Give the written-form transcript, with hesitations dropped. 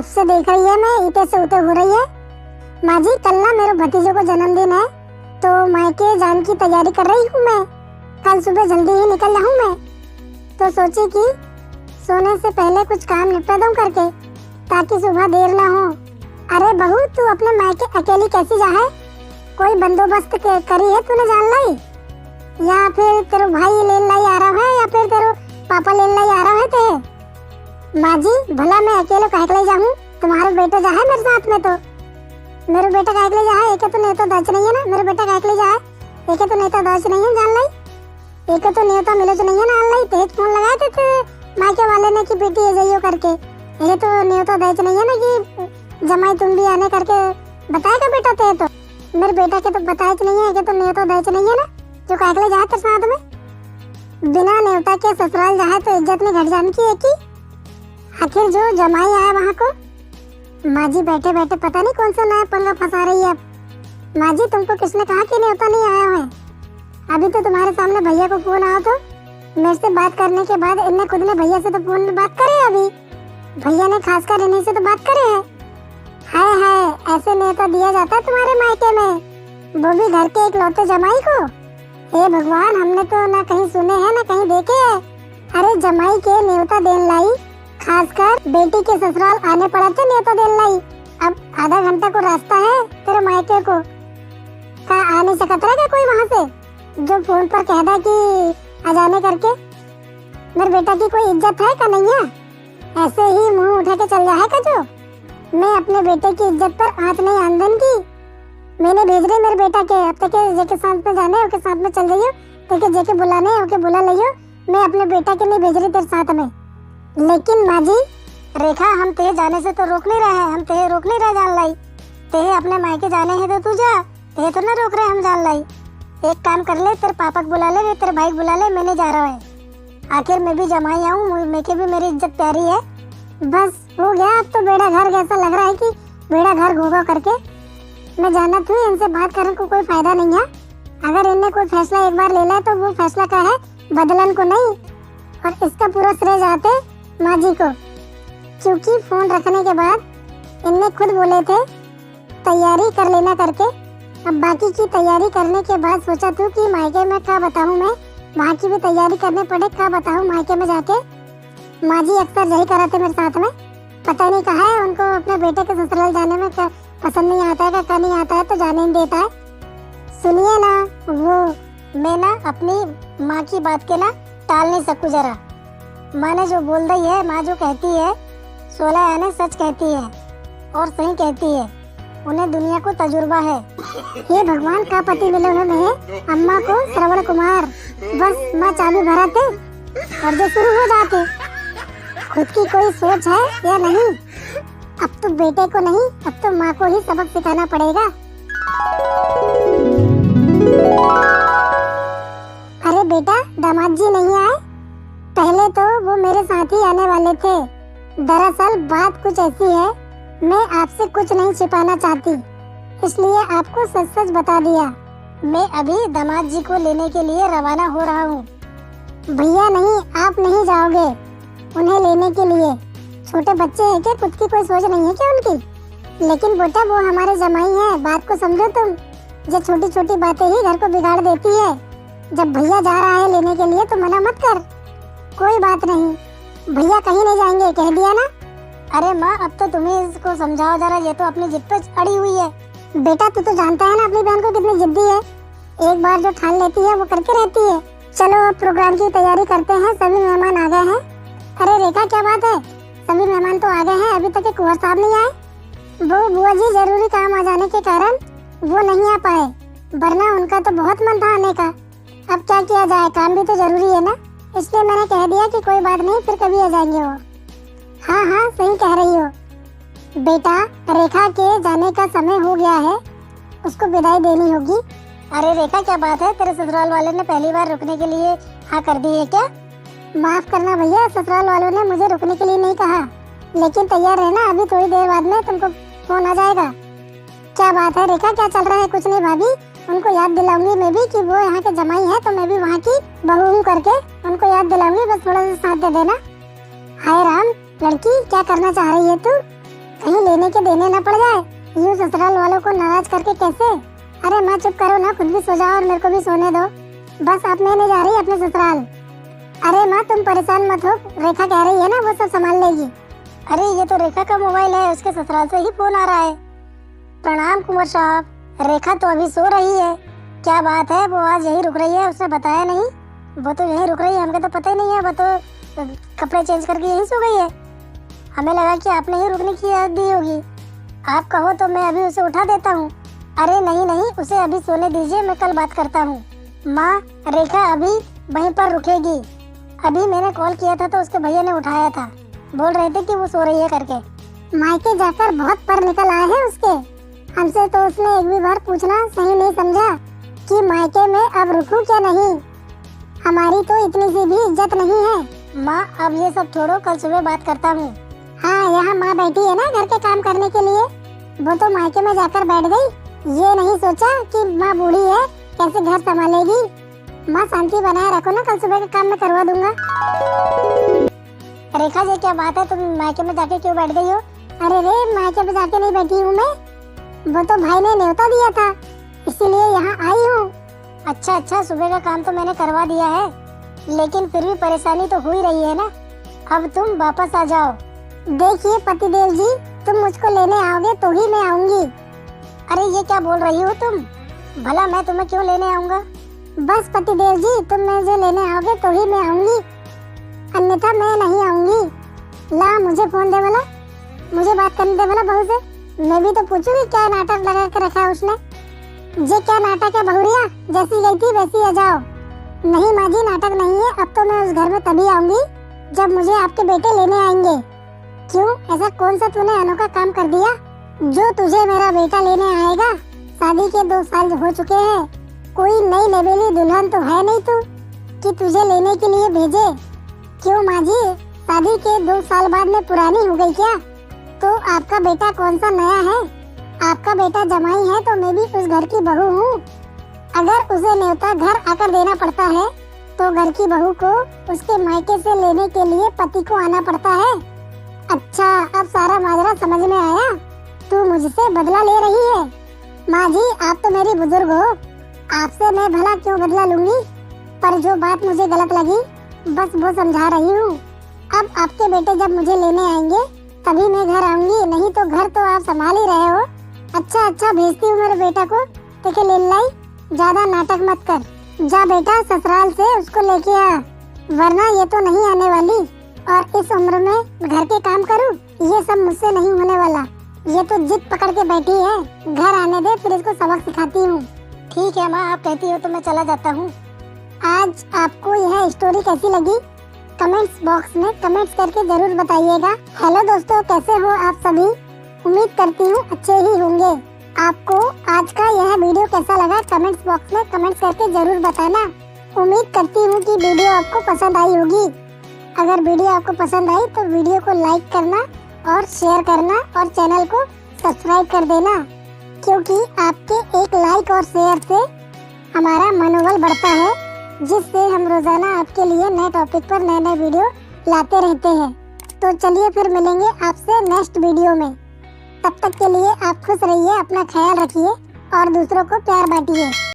कब से देख रही है मैं, इते से उते हो रही है। माँ जी कल ना मेरे भतीजे को जन्मदिन है, तो मायके जाने की तैयारी कर रही हूँ मैं। कल सुबह जल्दी ही निकल जाऊँ मैं, तो सोची कि सोने से पहले कुछ काम निपटा दूँ करके, ताकि सुबह देर ना हो। अरे बहू तू अपने मायके अकेली कैसी जा है? कोई बंदोबस्त करी है तूने जान लाई, या फिर तेरे भाई लेन लाई आ रहा है, या फिर तेरे पापा लेन लाई आ रहा है ते? माँ जी भला मैं अकेले कह ले जाऊँ, तुम्हारे बेटे जा है मेरे साथ में, तो मेरे बेटा कह ले जा है। एक तो नेता दच नहीं है ना, मेरे बेटा कह ले जा है, एक तो नेता दच नहीं है जान लाई, एक तो नेता मिले तो नहीं है ना लाई। तेज फोन लगाए थे मायके वाले ने कि बेटी ये जाइयो करके, ये तो नेता दच नहीं है ना कि जमाई तुम भी आने करके बताएगा बेटा ते, तो मेरे बेटा के तो बताए नहीं है कि तो नेता दच नहीं है ना जो कह ले जाए तेरे साथ में। बिना नेवता के ससुराल जाए तो इज्जत में घट जाने की है कि आखिर जो जमाई आया वहाँ को। माँ जी बैठे बैठे पता नहीं कौन सा नया पंगा फंसा रही है। माँ जी तुमको किसने कहा कि न्योता नहीं आया है? अभी तो तुम्हारे सामने भैया को फोन आया, तो मेरे से बात करने के बाद इनने खुद ने भैया से तो फोन में बात करे, अभी भैया ने खासकर इन्हीं से तो बात करे है। हाय हाय ऐसे न्योता दिया जाता है तुम्हारे मायके में, वो भी घर के इकलौते जमाई को? हे भगवान, हमने तो ना कहीं सुने हैं ना कहीं देखे है। अरे जमाई के न्योता देन लाई, खासकर बेटी के ससुराल आने पड़ा थे न्योता देन लाई। अब आधा घंटा को रास्ता है तेरे मायके को, का आ नहीं सकता है क्या कोई वहाँ से जो फोन पर कह दा कि आ जाने करके? मेरे बेटा की कोई इज्जत है का नहीं है? ऐसे ही मुंह उठा के चल जाए का जो? मैं अपने बेटे की इज्जत पर आंच नहीं आंदन की। मैंने भेज रही मेरे बेटा के, अब तक जेके साथ में जाने उसके साथ में चल जाइयो, तक जेके बुलाने ओके बुला लियो। मैं अपने बेटा के लिए भेज रही तेरे साथ में। लेकिन माँ जी रेखा हम तेरे जाने से तो रोक नहीं रहे हैं, हम तेरे रोक नहीं रहे जान लाई। तेरे अपने मायके जाने हैं तो तू जा, तेरे तो ना रोक रहे हम जान लाई। एक काम कर ले, तेरे पापा को बुला ले, तेरे भाई को बुला ले, मैंने जा रहा है। आखिर मैं भी जमाई आऊँ, मेरे भी मेरी इज्जत प्यारी है। बस हो गया, अब तो बेड़ा घर जैसा लग रहा है कि बेड़ा घर घोगा करके। मैं जाना थी, इनसे बात करने को कोई फायदा नहीं है। अगर इनने कोई फैसला एक बार ले लिया तो वो फैसला का है बदलन को नहीं, और इसका पूरा श्रेय जाते माँ जी को, क्योंकि फोन रखने के बाद इनने खुद बोले थे तैयारी कर लेना करके। अब बाकी की तैयारी करने के बाद सोचा तू कि मायके में क्या बताऊँ, मैं वहाँ की भी तैयारी करने पड़े, क्या बताऊँ मायके में जाके। माँ जी अक्सर यही कराते मेरे साथ में, पता नहीं कहा है उनको अपने बेटे के ससुराल जाने में क्या पसंद नहीं आता है, क्या नहीं आता है तो जाने नहीं देता है। सुनिए ना, वो मैं ना अपनी माँ की बात के ना टाल नहीं सकूँ जरा। माँ ने जो बोल दी है, माँ जो कहती है 16 आने सच कहती है और सही कहती है, उन्हें दुनिया को तजुर्बा है। ये भगवान का पति मिले उन्हें अम्मा को श्रवण कुमार, बस माँ चाबी भरा थे और जो शुरू हो जाते। खुद की कोई सोच है या नहीं? अब तो बेटे को नहीं, अब तो माँ को ही सबक सिखाना पड़ेगा। अरे बेटा दामाद जी नहीं आए? पहले तो वो मेरे साथ ही आने वाले थे। दरअसल बात कुछ ऐसी है, मैं आपसे कुछ नहीं छिपाना चाहती, इसलिए आपको सच सच बता दिया। मैं अभी दामाद जी को लेने के लिए रवाना हो रहा हूँ। भैया नहीं, आप नहीं जाओगे उन्हें लेने के लिए? छोटे बच्चे हैं क्या, खुद की कोई सोच नहीं है क्या उनकी? लेकिन बेटा वो हमारे जमाई हैं, बात को समझो तुम। ये छोटी छोटी बातें ही घर को बिगाड़ देती है। जब भैया जा रहा है लेने के लिए तो मना मत कर। कोई बात नहीं, भैया कहीं नहीं जाएंगे, कह दिया ना। अरे माँ अब तो तुम्हें इसको समझाओ जरा, ये तो अपनी जिद पे अड़ी हुई है। बेटा तू तो जानता है ना अपनी बहन को कितनी जिद्दी है, एक बार जो ठान लेती है वो करके रहती है। चलो अब प्रोग्राम की तैयारी करते हैं, सभी मेहमान आ गए हैं। अरे रेखा क्या बात है, सभी मेहमान तो आ गए हैं, अभी तक कुंवर साहब नहीं आए। वो बुआ जी जरूरी काम आ जाने के कारण वो नहीं आ पाए, वरना उनका तो बहुत मन था आने का। अब क्या किया जाए, काम भी तो जरूरी है ना, इसलिए मैंने कह दिया कि कोई बात नहीं, फिर कभी आ जाएंगे वो। हाँ हाँ सही कह रही हो बेटा, रेखा के जाने का समय हो गया है, उसको विदाई देनी होगी। अरे रेखा क्या बात है, तेरे ससुराल वाले ने पहली बार रुकने के लिए हाँ कर दी है क्या? माफ करना भैया, ससुराल वालों ने मुझे रुकने के लिए नहीं कहा, लेकिन तैयार रहना, अभी थोड़ी देर बाद में तुमको फोन आ जाएगा। क्या बात है रेखा, क्या चल रहा है? कुछ नहीं भाभी, उनको याद दिलाऊंगी मैं भी कि वो यहाँ के जमाई है, तो मैं भी वहाँ की बहू हूँ करके उनको याद दिलाऊंगी, बस थोड़ा सा साथ दे देना। हाय राम, लड़की क्या करना चाह रही है तू? कहीं लेने के देने न पड़ जाए। यूँ ससुराल वालों को नाराज करके कैसे। अरे माँ चुप करो ना, खुद भी सो जाओ और मेरे को भी सोने दो। बस अब मैं नहीं जा रही अपने ससुराल। अरे माँ तुम परेशान मत हो, रेखा कह रही है ना वो सब संभाल लेगी। अरे ये तो रेखा का मोबाइल है, उसके ससुराल से ही फोन आ रहा है। प्रणाम कुंवर साहब, रेखा तो अभी सो रही है। क्या बात है, वो आज यही रुक रही है? उसने बताया नहीं। वो तो यही रुक रही है, हमको तो पता ही नहीं है। वो तो कपड़े चेंज करके यहीं सो गई है। हमें लगा कि आपने ही रुकने की आदत दी होगी। आप कहो तो मैं अभी उसे उठा देता हूँ। अरे नहीं नहीं, उसे अभी सोने दीजिए, मैं कल बात करता हूँ। माँ रेखा अभी वहीं पर रुकेगी। अभी मैंने कॉल किया था तो उसके भैया ने उठाया था, बोल रहे थे कि वो सो रही है करके। मायके जाकर बहुत पर निकल आए हैं उसके। हमसे तो उसने एक भी बार पूछना सही नहीं समझा कि मायके में अब रुकूं क्या नहीं। हमारी तो इतनी सी भी इज्जत नहीं है। माँ अब ये सब छोड़ो, कल सुबह बात करता हूँ। हाँ यहाँ माँ बैठी है ना घर के काम करने के लिए, वो तो मायके में जाकर बैठ गई। ये नहीं सोचा कि माँ बूढ़ी है, कैसे घर संभालेगी। माँ शांति बनाए रखो ना, कल सुबह का काम मैं करवा दूंगा। रेखा जी क्या बात है, तुम मायके में जाके क्यों बैठ गई हो? अरे रे मायके में जाके नहीं बैठी हूँ मैं, वो तो भाई ने न्योता दिया था इसीलिए यहाँ आई हूँ। अच्छा अच्छा, सुबह का काम तो मैंने करवा दिया है, लेकिन फिर भी परेशानी तो हो ही रही है ना। अब तुम वापस आ जाओ। देखिए पतिदेव जी, तुम मुझको लेने आओगे तो ही मैं आऊंगी। अरे ये क्या बोल रही हो तुम? भला मैं तुम्हें क्यों लेने आऊंगा? बस पतिदेव जी, तुम मुझे लेने आओगे तो ही मैं आऊंगी, अन्यथा मैं नहीं आऊंगी। ला मुझे फोन दे वाला, मुझे बात करने दे वाला बहू से। मैं भी तो पूछूंगी क्या नाटक लगा के रखा है उसने। ये क्या नाटक है बहुरिया, जैसी गई थी वैसी आ जाओ। नहीं माँ जी नाटक नहीं है, अब तो मैं उस घर में तभी आऊंगी जब मुझे आपके बेटे लेने आएंगे। क्यों, ऐसा कौन सा तूने अनोखा काम कर दिया जो तुझे मेरा बेटा लेने आएगा? शादी के 2 साल हो चुके हैं, कोई नई नवेली दुल्हन तो है नहीं तू कि तुझे लेने के लिए भेजे। क्यों माँ जी, शादी के 2 साल बाद में पुरानी हो गई क्या? तो आपका बेटा कौन सा नया है? आपका बेटा जमाई है तो मैं भी उस घर की बहू हूँ। अगर उसे न्योता घर आकर देना पड़ता है तो घर की बहू को उसके मायके से लेने के लिए पति को आना पड़ता है। अच्छा अब सारा माजरा समझ में आया, तू मुझसे बदला ले रही है। माँ जी आप तो मेरी बुजुर्ग हो, आपसे मैं भला क्यों बदला लूंगी, पर जो बात मुझे गलत लगी बस वो समझा रही हूँ। अब आपके बेटे जब मुझे लेने आएंगे तभी मैं घर आऊंगी, नहीं तो घर तो आप संभाल ही रहे हो। अच्छा अच्छा, भेजती हूँ मेरे बेटा को, देखे ले लाई, ज्यादा नाटक मत कर। जा बेटा ससुराल से उसको लेके आ, वरना ये तो नहीं आने वाली। और इस उम्र में घर के काम करूँ, ये सब मुझसे नहीं होने वाला। ये तो जिद पकड़ के बैठी है, घर आने दे फिर इसको सबक सिखाती हूँ। ठीक है माँ, आप कहती हो तो मैं चला जाता हूँ। आज आपको यह स्टोरी कैसी लगी कमेंट्स बॉक्स में कमेंट्स करके जरूर बताइएगा। हेलो दोस्तों, कैसे हो आप सभी? उम्मीद करती हूँ अच्छे ही होंगे। आपको आज का यह वीडियो कैसा लगा कमेंट्स बॉक्स में कमेंट्स करके जरूर बताना। उम्मीद करती हूँ कि वीडियो आपको पसंद आई होगी। अगर वीडियो आपको पसंद आई तो वीडियो को लाइक करना और शेयर करना और चैनल को सब्सक्राइब कर देना, क्योंकि आपके एक लाइक और शेयर से हमारा मनोबल बढ़ता है, जिससे हम रोजाना आपके लिए नए टॉपिक पर नए नए वीडियो लाते रहते हैं। तो चलिए फिर मिलेंगे आपसे नेक्स्ट वीडियो में। तब तक के लिए आप खुश रहिए, अपना ख्याल रखिए और दूसरों को प्यार बांटिए।